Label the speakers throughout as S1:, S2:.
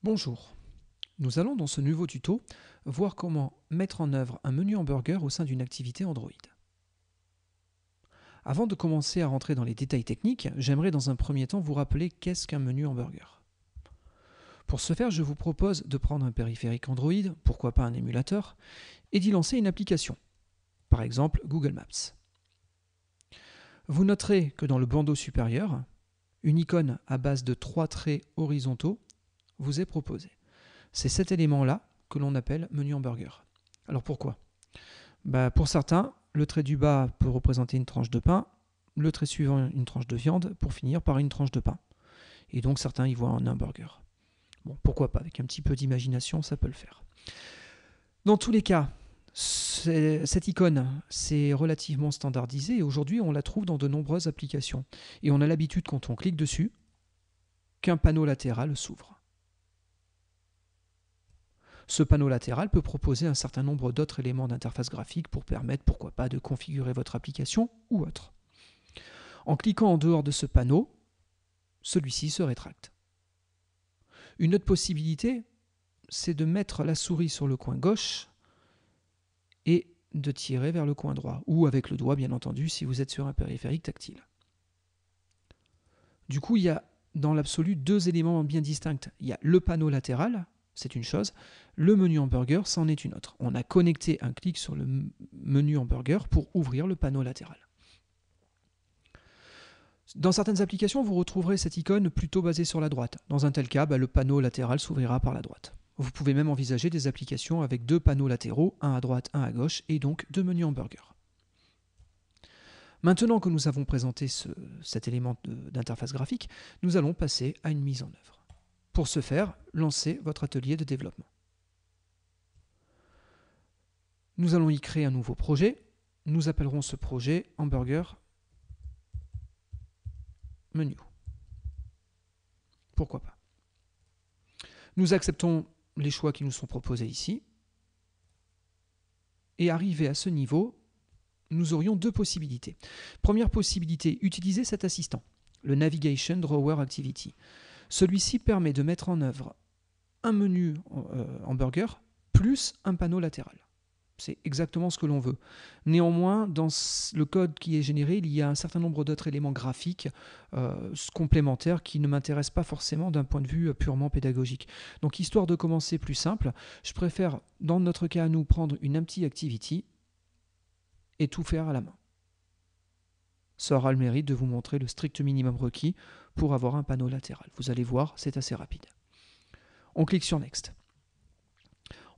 S1: Bonjour, nous allons dans ce nouveau tuto voir comment mettre en œuvre un menu hamburger au sein d'une activité Android. Avant de commencer à rentrer dans les détails techniques, j'aimerais dans un premier temps vous rappeler qu'est-ce qu'un menu hamburger. Pour ce faire, je vous propose de prendre un périphérique Android, pourquoi pas un émulateur, et d'y lancer une application, par exemple Google Maps. Vous noterez que dans le bandeau supérieur, une icône à base de 3 traits horizontaux vous est proposée. C'est cet élément-là que l'on appelle menu hamburger. Alors pourquoi ? Pour certains, le trait du bas peut représenter une tranche de pain, le trait suivant une tranche de viande, pour finir par une tranche de pain. Et donc certains y voient un hamburger. Bon, pourquoi pas, avec un petit peu d'imagination, ça peut le faire. Dans tous les cas, cette icône, c'est relativement standardisé et aujourd'hui on la trouve dans de nombreuses applications. Et on a l'habitude, quand on clique dessus, qu'un panneau latéral s'ouvre. Ce panneau latéral peut proposer un certain nombre d'autres éléments d'interface graphique pour permettre, pourquoi pas, de configurer votre application ou autre. En cliquant en dehors de ce panneau, celui-ci se rétracte. Une autre possibilité, c'est de mettre la souris sur le coin gauche et de tirer vers le coin droit, ou avec le doigt bien entendu si vous êtes sur un périphérique tactile. Du coup, il y a dans l'absolu deux éléments bien distincts. Il y a le panneau latéral, c'est une chose, le menu hamburger, c'en est une autre. On a connecté un clic sur le menu hamburger pour ouvrir le panneau latéral. Dans certaines applications, vous retrouverez cette icône plutôt basée sur la droite. Dans un tel cas, le panneau latéral s'ouvrira par la droite. Vous pouvez même envisager des applications avec deux panneaux latéraux, un à droite, un à gauche, et donc deux menus hamburger. Maintenant que nous avons présenté cet élément d'interface graphique, nous allons passer à une mise en œuvre. Pour ce faire, lancez votre atelier de développement. Nous allons y créer un nouveau projet. Nous appellerons ce projet hamburger menu. Pourquoi pas. Nous acceptons les choix qui nous sont proposés ici. Et arrivé à ce niveau, nous aurions deux possibilités. Première possibilité, utiliser cet assistant, le Navigation Drawer Activity. Celui-ci permet de mettre en œuvre un menu hamburger plus un panneau latéral. C'est exactement ce que l'on veut. Néanmoins, dans le code qui est généré, il y a un certain nombre d'autres éléments graphiques complémentaires qui ne m'intéressent pas forcément d'un point de vue purement pédagogique. Donc, histoire de commencer plus simple, je préfère, dans notre cas à nous, prendre une empty activity et tout faire à la main. Ça aura le mérite de vous montrer le strict minimum requis pour avoir un panneau latéral. Vous allez voir, c'est assez rapide. On clique sur Next.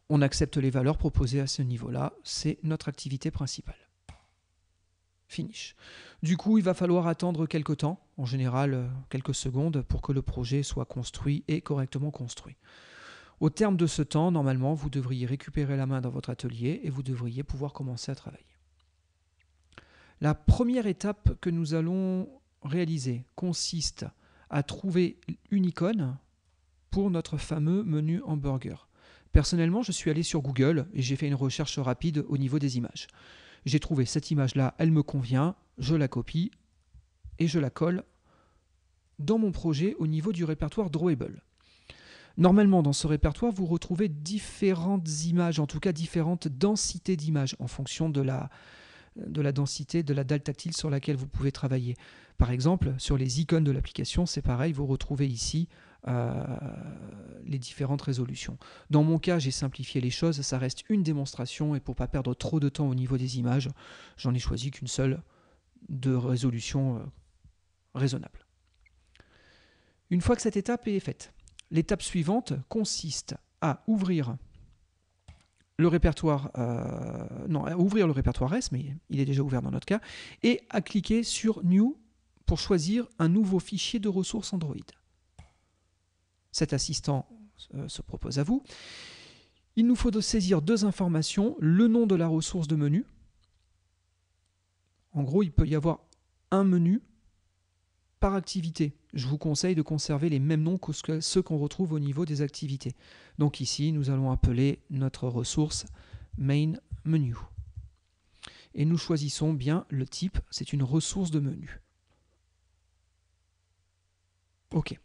S1: On accepte les valeurs proposées à ce niveau-là, c'est notre activité principale. Finish. Du coup, il va falloir attendre quelques temps, en général quelques secondes, pour que le projet soit construit et correctement construit. Au terme de ce temps, normalement, vous devriez récupérer la main dans votre atelier et vous devriez pouvoir commencer à travailler. La première étape que nous allons réaliser consiste à trouver une icône pour notre fameux menu hamburger. Personnellement, je suis allé sur Google et j'ai fait une recherche rapide au niveau des images. J'ai trouvé cette image-là, elle me convient, je la copie et je la colle dans mon projet au niveau du répertoire Drawable. Normalement, dans ce répertoire, vous retrouvez différentes images, en tout cas différentes densités d'images en fonction de la densité de la dalle tactile sur laquelle vous pouvez travailler. Par exemple, sur les icônes de l'application, c'est pareil, vous retrouvez ici les différentes résolutions. Dans mon cas, j'ai simplifié les choses, ça reste une démonstration et pour ne pas perdre trop de temps au niveau des images, j'en ai choisi qu'une seule de résolution raisonnable. Une fois que cette étape est faite, l'étape suivante consiste à ouvrir le répertoire, ouvrir le répertoire S, mais il est déjà ouvert dans notre cas, et à cliquer sur New pour choisir un nouveau fichier de ressources Android. Cet assistant se propose à vous. Il nous faut saisir deux informations, le nom de la ressource de menu. En gros, il peut y avoir un menu par activité. Je vous conseille de conserver les mêmes noms que ceux qu'on retrouve au niveau des activités. Donc ici, nous allons appeler notre ressource main menu. Et nous choisissons bien le type, c'est une ressource de menu. OK.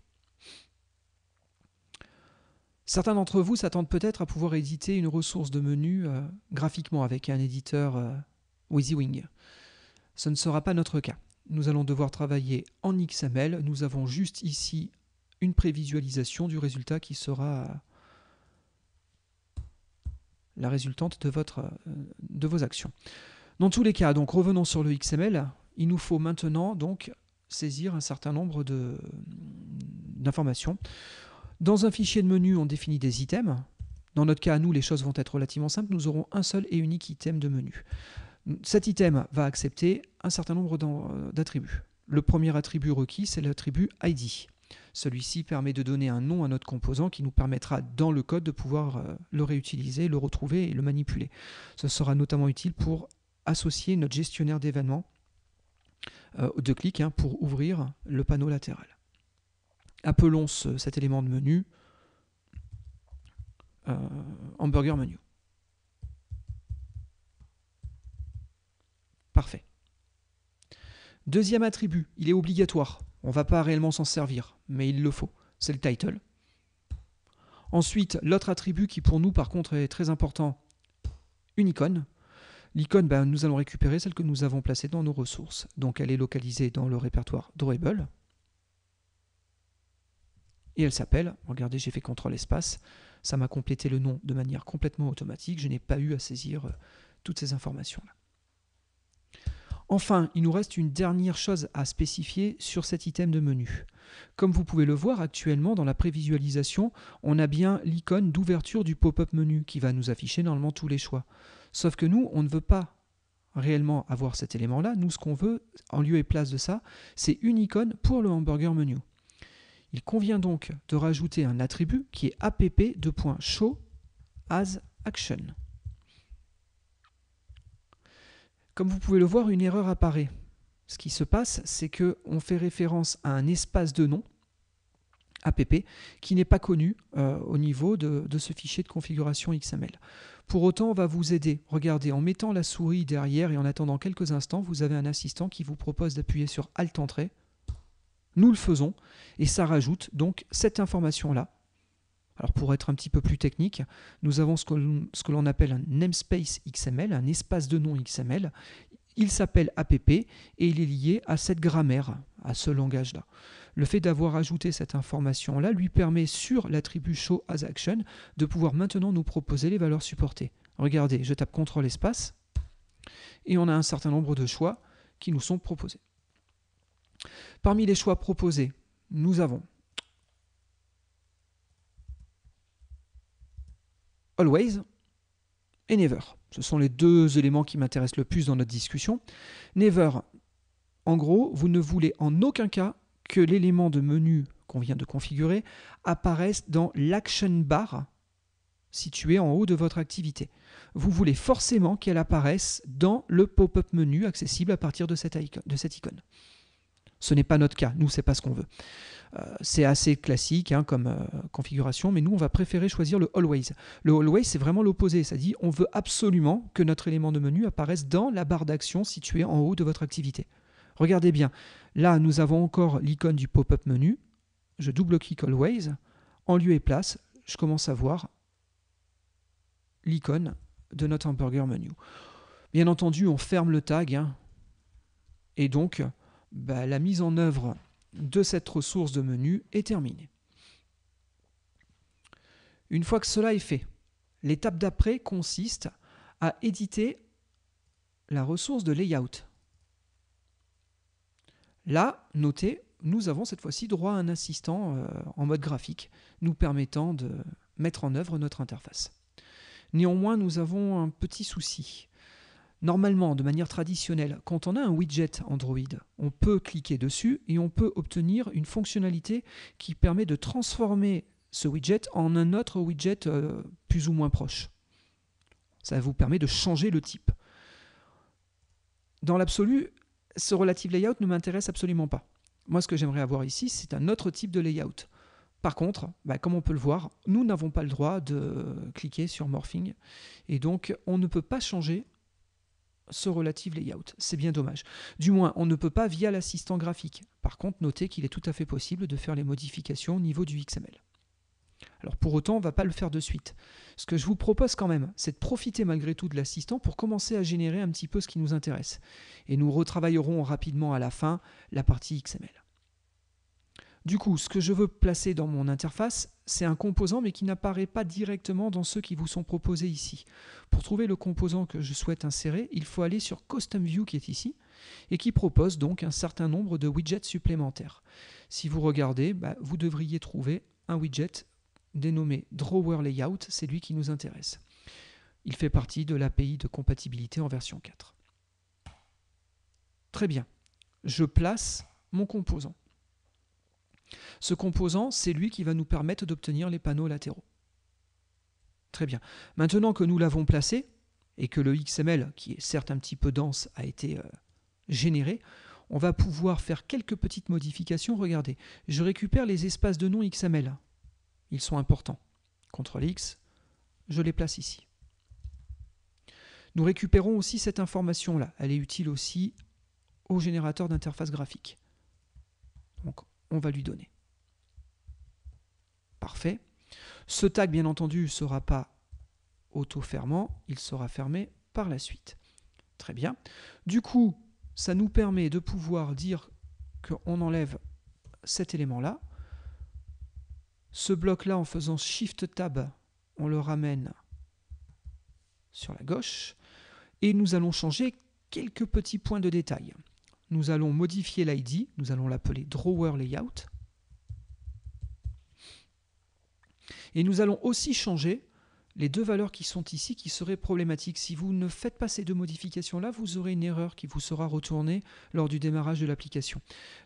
S1: Certains d'entre vous s'attendent peut-être à pouvoir éditer une ressource de menu graphiquement avec un éditeur WYSIWYG. Ce ne sera pas notre cas. Nous allons devoir travailler en XML. Nous avons juste ici une prévisualisation du résultat qui sera la résultante de vos actions. Dans tous les cas, donc revenons sur le XML, il nous faut maintenant donc saisir un certain nombre d'informations. Dans un fichier de menu, on définit des items. Dans notre cas, à nous, les choses vont être relativement simples. Nous aurons un seul et unique item de menu. Cet item va accepter un certain nombre d'attributs. Le premier attribut requis, c'est l'attribut ID. Celui-ci permet de donner un nom à notre composant qui nous permettra dans le code de pouvoir le réutiliser, le retrouver et le manipuler. Ce sera notamment utile pour associer notre gestionnaire d'événements de clic pour ouvrir le panneau latéral. Appelons cet élément de menu hamburger menu. Parfait. Deuxième attribut, il est obligatoire. On ne va pas réellement s'en servir, mais il le faut. C'est le title. Ensuite, l'autre attribut qui pour nous par contre est très important, une icône. L'icône, nous allons récupérer celle que nous avons placée dans nos ressources. Donc elle est localisée dans le répertoire Drawable. Et elle s'appelle, regardez, j'ai fait CTRL espace, ça m'a complété le nom de manière complètement automatique, je n'ai pas eu à saisir toutes ces informations-là. Enfin, il nous reste une dernière chose à spécifier sur cet item de menu. Comme vous pouvez le voir actuellement dans la prévisualisation, on a bien l'icône d'ouverture du pop-up menu qui va nous afficher normalement tous les choix. Sauf que nous, on ne veut pas réellement avoir cet élément-là. Nous, ce qu'on veut, en lieu et place de ça, c'est une icône pour le hamburger menu. Il convient donc de rajouter un attribut qui est app.show_as_action. Comme vous pouvez le voir, une erreur apparaît. Ce qui se passe, c'est qu'on fait référence à un espace de nom, app, qui n'est pas connu au niveau de ce fichier de configuration XML. Pour autant, on va vous aider. Regardez, en mettant la souris derrière et en attendant quelques instants, vous avez un assistant qui vous propose d'appuyer sur Alt Entrée. Nous le faisons et ça rajoute donc cette information-là. Alors pour être un petit peu plus technique, nous avons ce que l'on appelle un namespace XML, un espace de nom XML. Il s'appelle app et il est lié à cette grammaire, à ce langage-là. Le fait d'avoir ajouté cette information-là lui permet sur l'attribut show_as_action de pouvoir maintenant nous proposer les valeurs supportées. Regardez, je tape CTRL espace et on a un certain nombre de choix qui nous sont proposés. Parmi les choix proposés, nous avons Always et Never. Ce sont les deux éléments qui m'intéressent le plus dans notre discussion. Never, en gros, vous ne voulez en aucun cas que l'élément de menu qu'on vient de configurer apparaisse dans l'action bar située en haut de votre activité. Vous voulez forcément qu'elle apparaisse dans le pop-up menu accessible à partir de cette icône. Ce n'est pas notre cas, nous, c'est pas ce qu'on veut. C'est assez classique comme configuration, mais nous, on va préférer choisir le Always. Le Always, c'est vraiment l'opposé. Ça dit, on veut absolument que notre élément de menu apparaisse dans la barre d'action située en haut de votre activité. Regardez bien, là, nous avons encore l'icône du pop-up menu. Je double-clique Always. En lieu et place, je commence à voir l'icône de notre hamburger menu. Bien entendu, on ferme le tag, et donc, la mise en œuvre de cette ressource de menu est terminée. Une fois que cela est fait, l'étape d'après consiste à éditer la ressource de layout. Là, notez, nous avons cette fois-ci droit à un assistant en mode graphique, nous permettant de mettre en œuvre notre interface. Néanmoins, nous avons un petit souci. Normalement, de manière traditionnelle, quand on a un widget Android, on peut cliquer dessus et on peut obtenir une fonctionnalité qui permet de transformer ce widget en un autre widget plus ou moins proche. Ça vous permet de changer le type. Dans l'absolu, ce relative layout ne m'intéresse absolument pas. Moi, ce que j'aimerais avoir ici, c'est un autre type de layout. Par contre, comme on peut le voir, nous n'avons pas le droit de cliquer sur Morphing et donc on ne peut pas changer ce relative layout. C'est bien dommage. Du moins, on ne peut pas via l'assistant graphique. Par contre, notez qu'il est tout à fait possible de faire les modifications au niveau du XML. Alors pour autant, on ne va pas le faire de suite. Ce que je vous propose quand même, c'est de profiter malgré tout de l'assistant pour commencer à générer un petit peu ce qui nous intéresse. Et nous retravaillerons rapidement à la fin la partie XML. Du coup, ce que je veux placer dans mon interface, c'est un composant mais qui n'apparaît pas directement dans ceux qui vous sont proposés ici. Pour trouver le composant que je souhaite insérer, il faut aller sur Custom View qui est ici et qui propose donc un certain nombre de widgets supplémentaires. Si vous regardez, vous devriez trouver un widget dénommé Drawer Layout, c'est lui qui nous intéresse. Il fait partie de l'API de compatibilité en version 4. Très bien, je place mon composant. Ce composant, c'est lui qui va nous permettre d'obtenir les panneaux latéraux. Très bien. Maintenant que nous l'avons placé, et que le XML, qui est certes un petit peu dense, a été généré, on va pouvoir faire quelques petites modifications. Regardez, je récupère les espaces de nom XML. Ils sont importants. CTRL-X, je les place ici. Nous récupérons aussi cette information-là. Elle est utile aussi au générateur d'interface graphique. Donc, on va lui donner. Parfait. Ce tag, bien entendu, ne sera pas auto-fermant, il sera fermé par la suite. Très bien. Du coup, ça nous permet de pouvoir dire qu'on enlève cet élément-là. Ce bloc-là, en faisant Shift-Tab, on le ramène sur la gauche. Et nous allons changer quelques petits points de détail. Nous allons modifier l'ID, nous allons l'appeler Drawer Layout. Et nous allons aussi changer les deux valeurs qui sont ici qui seraient problématiques. Si vous ne faites pas ces deux modifications-là, vous aurez une erreur qui vous sera retournée lors du démarrage de l'application.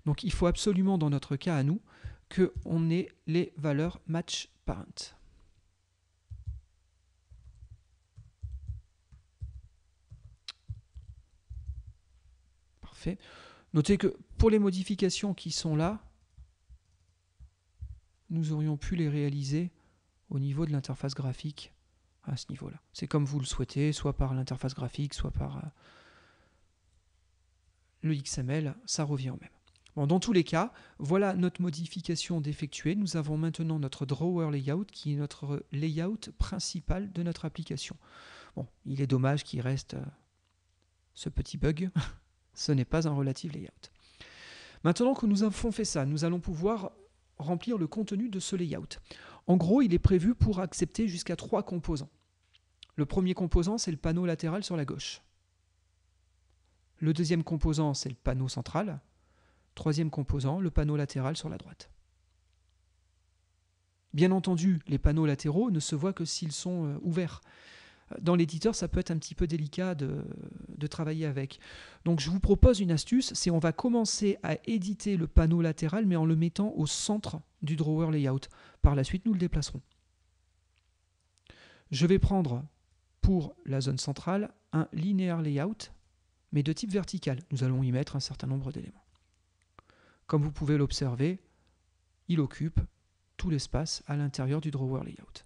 S1: Donc il faut absolument, dans notre cas à nous, qu'on ait les valeurs match parent. Parfait. Notez que pour les modifications qui sont là, nous aurions pu les réaliser au niveau de l'interface graphique à ce niveau-là. C'est comme vous le souhaitez, soit par l'interface graphique, soit par le XML, ça revient au même. Bon, dans tous les cas, voilà notre modification d'effectuer. Nous avons maintenant notre Drawer Layout qui est notre layout principal de notre application. Bon, il est dommage qu'il reste ce petit bug. Ce n'est pas un relative layout. Maintenant que nous avons fait ça, nous allons pouvoir remplir le contenu de ce layout. En gros, il est prévu pour accepter jusqu'à 3 composants. Le premier composant, c'est le panneau latéral sur la gauche. Le deuxième composant, c'est le panneau central. Troisième composant, le panneau latéral sur la droite. Bien entendu, les panneaux latéraux ne se voient que s'ils sont ouverts. Dans l'éditeur, ça peut être un petit peu délicat de travailler avec. Donc je vous propose une astuce, c'est on va commencer à éditer le panneau latéral, mais en le mettant au centre du Drawer Layout. Par la suite, nous le déplacerons. Je vais prendre, pour la zone centrale, un linéaire layout, mais de type vertical. Nous allons y mettre un certain nombre d'éléments. Comme vous pouvez l'observer, il occupe tout l'espace à l'intérieur du Drawer Layout.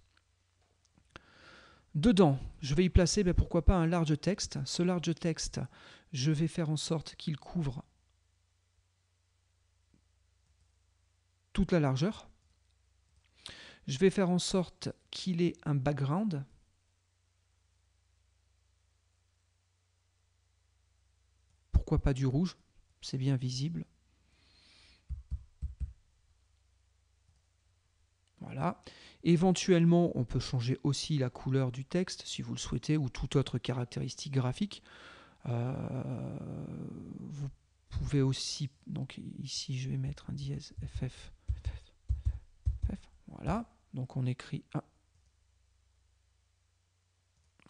S1: Dedans, je vais y placer, pourquoi pas, un large text. Ce large text, je vais faire en sorte qu'il couvre toute la largeur. Je vais faire en sorte qu'il ait un background. Pourquoi pas du rouge? C'est bien visible. Voilà. Éventuellement, on peut changer aussi la couleur du texte, si vous le souhaitez, ou toute autre caractéristique graphique. Vous pouvez aussi, donc ici je vais mettre un dièse FF. Voilà, donc on écrit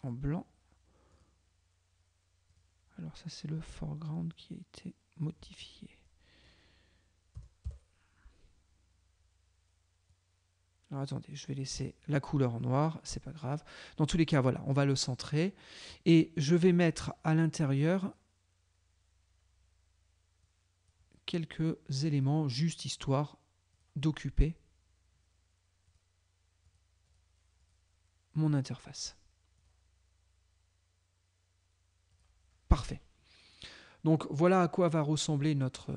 S1: en blanc. Alors ça c'est le foreground qui a été modifié. Alors attendez, je vais laisser la couleur en noir, c'est pas grave. Dans tous les cas, voilà, on va le centrer. Et je vais mettre à l'intérieur quelques éléments, juste histoire d'occuper mon interface. Parfait. Donc voilà à quoi va ressembler notre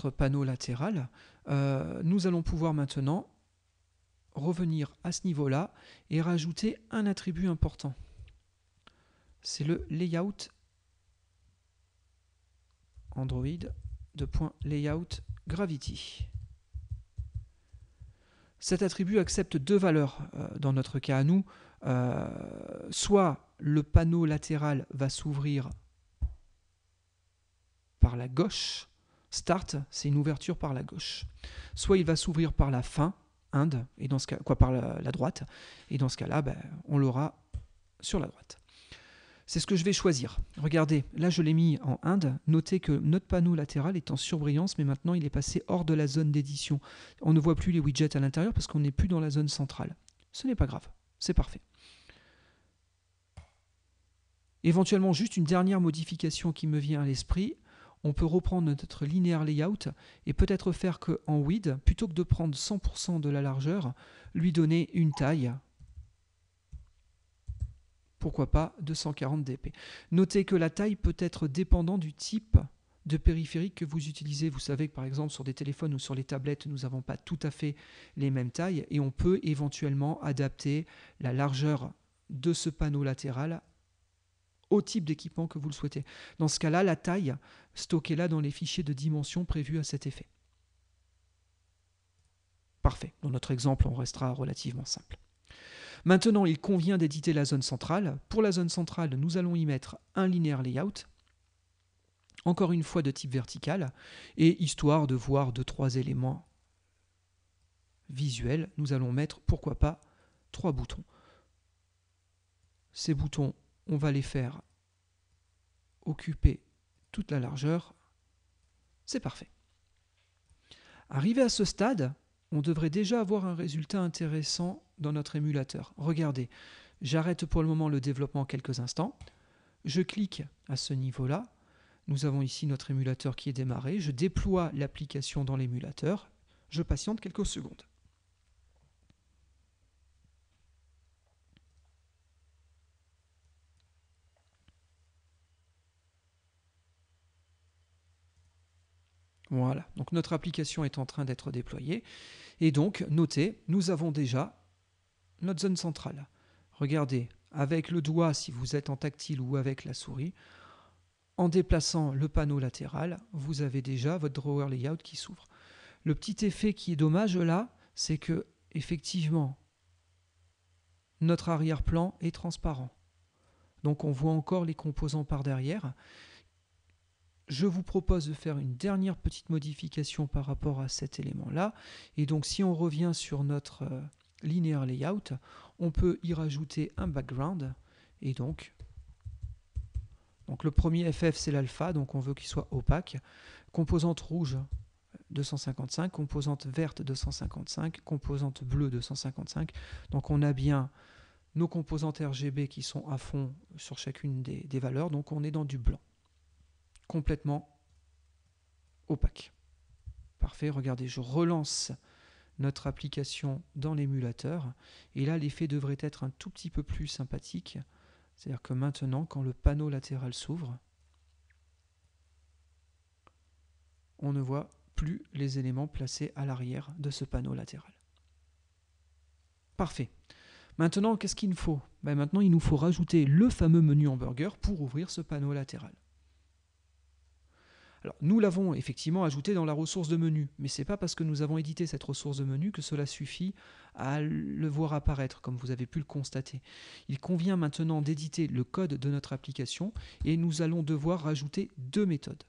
S1: panneau latéral. Nous allons pouvoir maintenant revenir à ce niveau-là et rajouter un attribut important. C'est le layout Android .layout gravity. Cet attribut accepte deux valeurs dans notre cas à nous. Soit le panneau latéral va s'ouvrir par la gauche, start, c'est une ouverture par la gauche. Soit il va s'ouvrir par la fin, end, et dans ce cas, par la droite, et dans ce cas-là, on l'aura sur la droite. C'est ce que je vais choisir. Regardez, là je l'ai mis en end. Notez que notre panneau latéral est en surbrillance, mais maintenant il est passé hors de la zone d'édition. On ne voit plus les widgets à l'intérieur parce qu'on n'est plus dans la zone centrale. Ce n'est pas grave, c'est parfait. Éventuellement, juste une dernière modification qui me vient à l'esprit. On peut reprendre notre linéaire layout et peut-être faire qu'en width, plutôt que de prendre 100% de la largeur, lui donner une taille. Pourquoi pas 240 dp. Notez que la taille peut être dépendant du type de périphérique que vous utilisez. Vous savez que par exemple sur des téléphones ou sur les tablettes, nous n'avons pas tout à fait les mêmes tailles et on peut éventuellement adapter la largeur de ce panneau latéral au type d'équipement que vous le souhaitez. Dans ce cas-là, la taille, stockez-la dans les fichiers de dimensions prévus à cet effet. Parfait. Dans notre exemple, on restera relativement simple. Maintenant, il convient d'éditer la zone centrale. Pour la zone centrale, nous allons y mettre un linéaire layout, encore une fois de type vertical, et histoire de voir 2-3 éléments visuels, nous allons mettre, pourquoi pas, 3 boutons. Ces boutons, on va les faire occuper toute la largeur. C'est parfait. Arrivé à ce stade, on devrait déjà avoir un résultat intéressant dans notre émulateur. Regardez, j'arrête pour le moment le développement quelques instants. Je clique à ce niveau-là. Nous avons ici notre émulateur qui est démarré. Je déploie l'application dans l'émulateur. Je patiente quelques secondes. Voilà, donc notre application est en train d'être déployée. Et donc, notez, nous avons déjà notre zone centrale. Regardez, avec le doigt, si vous êtes en tactile ou avec la souris, en déplaçant le panneau latéral, vous avez déjà votre drawer layout qui s'ouvre. Le petit effet qui est dommage là, c'est que effectivement, notre arrière-plan est transparent. Donc on voit encore les composants par derrière. Je vous propose de faire une dernière petite modification par rapport à cet élément-là. Et donc si on revient sur notre linéaire layout, on peut y rajouter un background. Et donc le premier FF c'est l'alpha, donc on veut qu'il soit opaque. Composante rouge 255, composante verte 255, composante bleue 255. Donc on a bien nos composantes RGB qui sont à fond sur chacune des valeurs. Donc on est dans du blanc. Complètement opaque. Parfait, regardez, je relance notre application dans l'émulateur et là l'effet devrait être un tout petit peu plus sympathique. C'est-à-dire que maintenant, quand le panneau latéral s'ouvre, on ne voit plus les éléments placés à l'arrière de ce panneau latéral. Parfait. Maintenant, qu'est-ce qu'il nous faut? Maintenant, il nous faut rajouter le fameux menu hamburger pour ouvrir ce panneau latéral. Alors, nous l'avons effectivement ajouté dans la ressource de menu, mais ce n'est pas parce que nous avons édité cette ressource de menu que cela suffit à le voir apparaître, comme vous avez pu le constater. Il convient maintenant d'éditer le code de notre application et nous allons devoir rajouter deux méthodes.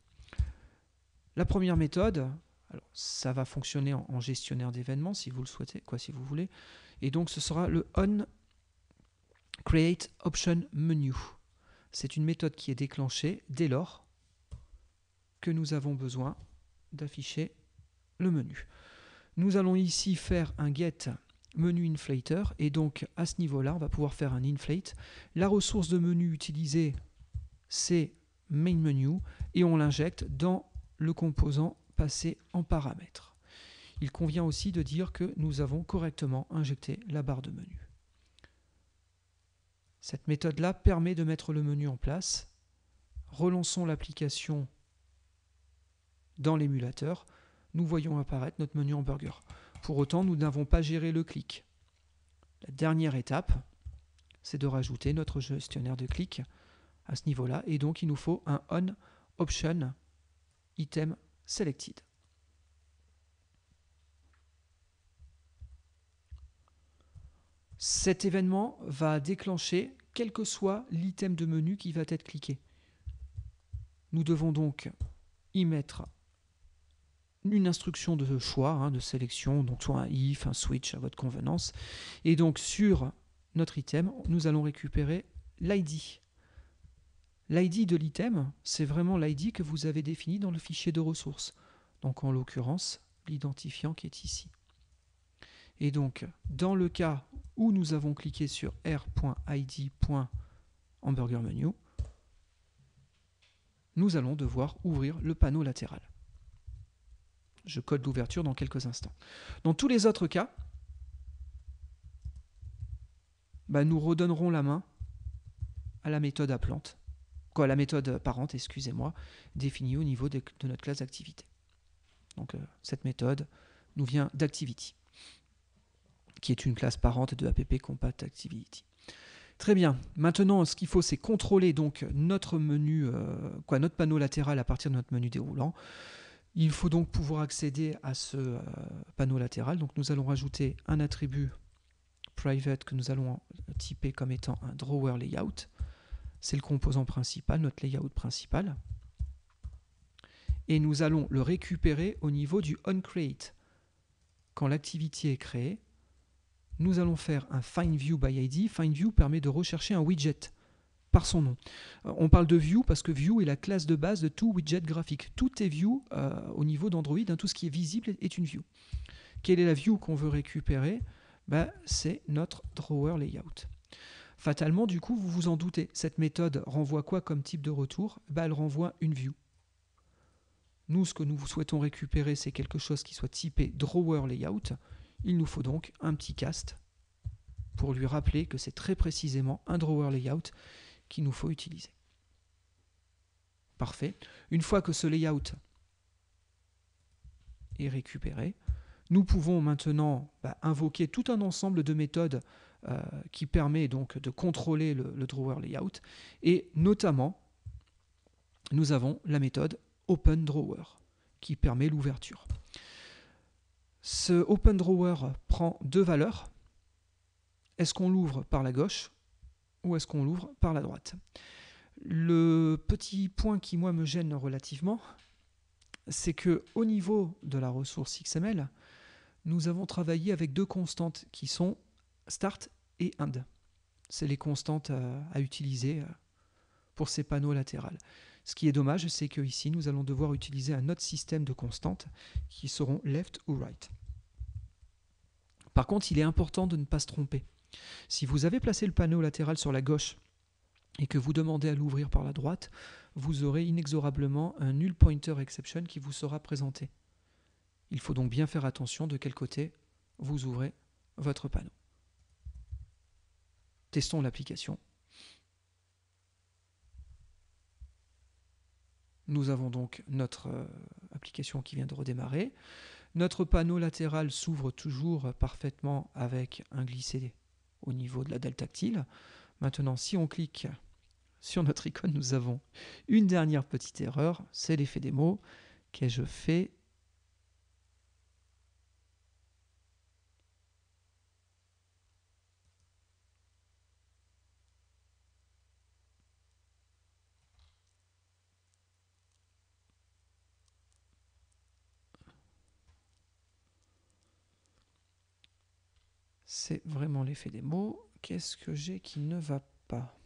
S1: La première méthode, alors ça va fonctionner en gestionnaire d'événements si vous le souhaitez, si vous voulez, et donc ce sera le onCreateOptionMenu. C'est une méthode qui est déclenchée dès lors que nous avons besoin d'afficher le menu. Nous allons ici faire un get menu inflater et donc à ce niveau-là, on va pouvoir faire un inflate. La ressource de menu utilisée, c'est main menu et on l'injecte dans le composant passé en paramètres. Il convient aussi de dire que nous avons correctement injecté la barre de menu. Cette méthode-là permet de mettre le menu en place. Relançons l'application dans l'émulateur, nous voyons apparaître notre menu hamburger. Pour autant, nous n'avons pas géré le clic. La dernière étape, c'est de rajouter notre gestionnaire de clics à ce niveau-là. Et donc, il nous faut un on option item selected. Cet événement va déclencher quel que soit l'item de menu qui va être cliqué. Nous devons donc y mettre une instruction de choix, de sélection, donc soit un if, un switch à votre convenance. Et donc sur notre item, nous allons récupérer l'ID. L'ID de l'item, c'est vraiment l'ID que vous avez défini dans le fichier de ressources. Donc en l'occurrence, l'identifiant qui est ici. Et donc, dans le cas où nous avons cliqué sur r.id.hamburgerMenu, nous allons devoir ouvrir le panneau latéral. Je code l'ouverture dans quelques instants. Dans tous les autres cas, nous redonnerons la main à la méthode appelante, à la méthode parente, excusez-moi, définie au niveau de notre classe d'activité. Donc cette méthode nous vient d'Activity, qui est une classe parente de app-compat-activity. Très bien. Maintenant, ce qu'il faut, c'est contrôler donc notre menu, notre panneau latéral à partir de notre menu déroulant. Il faut donc pouvoir accéder à ce panneau latéral. Donc nous allons rajouter un attribut private que nous allons typer comme étant un drawer layout. C'est le composant principal, notre layout principal. Et nous allons le récupérer au niveau du onCreate. Quand l'activité est créée, nous allons faire un findViewById. FindView permet de rechercher un widget par son nom. On parle de view parce que view est la classe de base de tout widget graphique. Tout est view au niveau d'Android, tout ce qui est visible est une view. Quelle est la view qu'on veut récupérer? C'est notre drawer layout. Fatalement, du coup, vous vous en doutez, cette méthode renvoie quoi comme type de retour? Elle renvoie une view. Nous, ce que nous souhaitons récupérer, c'est quelque chose qui soit typé drawer layout. Il nous faut donc un petit cast pour lui rappeler que c'est très précisément un drawer layout qu'il nous faut utiliser. Parfait. Une fois que ce layout est récupéré, nous pouvons maintenant invoquer tout un ensemble de méthodes qui permet donc de contrôler le drawer layout. Et notamment, nous avons la méthode openDrawer qui permet l'ouverture. Ce openDrawer prend deux valeurs. Est-ce qu'on l'ouvre par la gauche ou est-ce qu'on l'ouvre par la droite? Le petit point qui, moi, me gêne relativement, c'est qu'au niveau de la ressource XML, nous avons travaillé avec deux constantes qui sont start et end. C'est les constantes à utiliser pour ces panneaux latérales. Ce qui est dommage, c'est qu'ici, nous allons devoir utiliser un autre système de constantes qui seront left ou right. Par contre, il est important de ne pas se tromper. Si vous avez placé le panneau latéral sur la gauche et que vous demandez à l'ouvrir par la droite, vous aurez inexorablement un null pointer exception qui vous sera présenté. Il faut donc bien faire attention de quel côté vous ouvrez votre panneau. Testons l'application. Nous avons donc notre application qui vient de redémarrer. Notre panneau latéral s'ouvre toujours parfaitement avec un glissé au niveau de la dalle tactile. Maintenant, si on clique sur notre icône, nous avons une dernière petite erreur, c'est l'effet démo. Qu'ai-je fait? C'est vraiment l'effet démo. Qu'est-ce que j'ai qui ne va pas?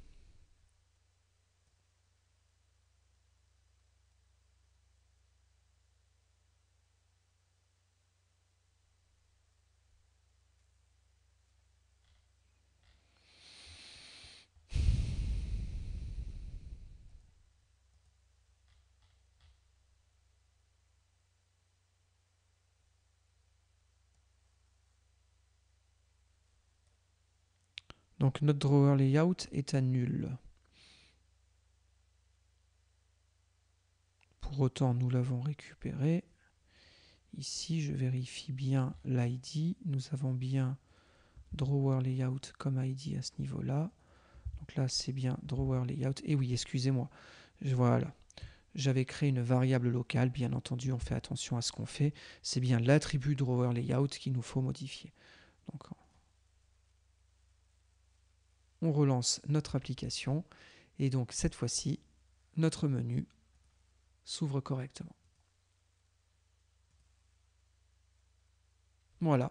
S1: Donc notre drawer layout est à nul. Pour autant, nous l'avons récupéré. Ici, je vérifie bien l'ID. Nous avons bien Drawer Layout comme ID à ce niveau-là. Donc là, c'est bien Drawer Layout. Et oui, excusez-moi. Voilà. J'avais créé une variable locale. Bien entendu, on fait attention à ce qu'on fait. C'est bien l'attribut Drawer Layout qu'il nous faut modifier. Donc, on relance notre application. Et donc, cette fois-ci, notre menu s'ouvre correctement. Voilà.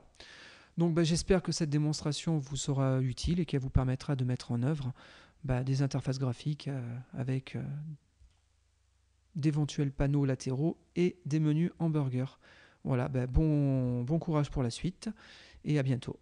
S1: Donc j'espère que cette démonstration vous sera utile et qu'elle vous permettra de mettre en œuvre des interfaces graphiques avec d'éventuels panneaux latéraux et des menus hamburgers. Voilà, bon courage pour la suite et à bientôt.